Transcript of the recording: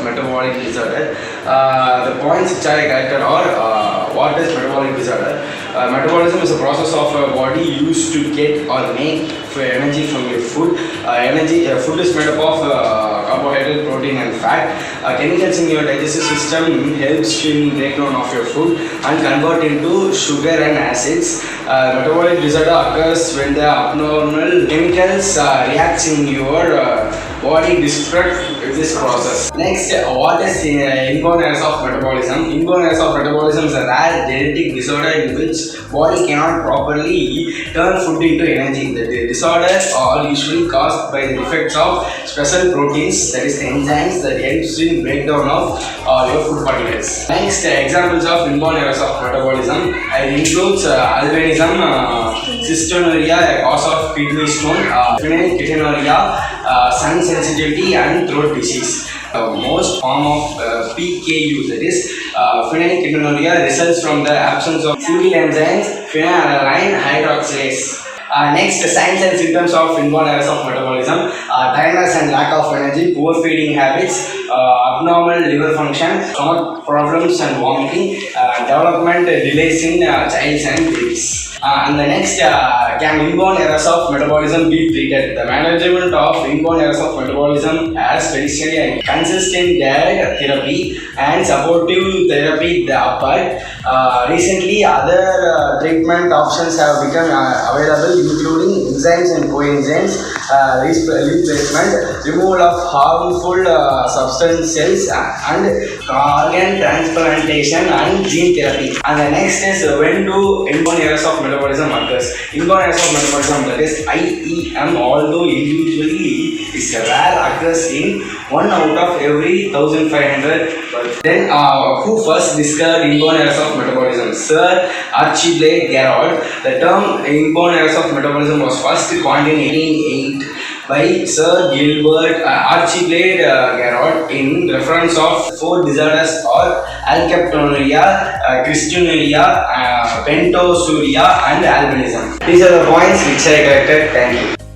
metabolic disorder. The points which I collected are what is metabolic disorder? Metabolism is a process of a body used to get or make energy from your food. Food is made up of carbohydrate, protein and fat. Chemicals in your digestive system helps in breakdown of your food and convert into sugar and acids. Metabolic disorder occurs when the abnormal chemicals reacts in your body disrupt this process. Next, what is inborn errors of metabolism? Inborn errors of metabolism is a rare genetic disorder in which body cannot properly turn food into energy. The disorders are usually caused by the defects of special proteins, that is enzymes that helps in breakdown of your food particles. Next, examples of inborn errors of metabolism includes albinism, cystinuria, a cause of kidney stone, phenylketonuria, sun sensitivity and throat disease. Most form of PKU, that is phenylketonuria, results from the absence of fuel enzymes phenylalanine hydroxylase. Next, signs and symptoms of inborn errors of metabolism: tiredness and lack of energy, poor feeding habits, abnormal liver function, stomach problems and vomiting, development delays in childs and babies. And the next, can inborn errors of metabolism be treated? The management of inborn errors of metabolism as traditionally and consistent diet therapy and supportive therapy the upper. Recently, other treatment options have become available, including enzymes and coenzymes, replacement, removal of harmful substance cells, and organ transplantation and gene therapy. And the next is, when do inborn errors of metabolism occurs? Inborn errors of metabolism, that is IEM, although individually is rare, occurs in 1 out of every 1500. Then who first discovered inborn errors of metabolism? Sir Archibald Garrod. The term inborn errors of metabolism was first coined in 1808 by Sir Gilbert Archibald Garrod in reference of 4 disorders or Phenylketonuria, Cystinuria, Phenylketonuria and albinism. These are the points which I collected. Thank you.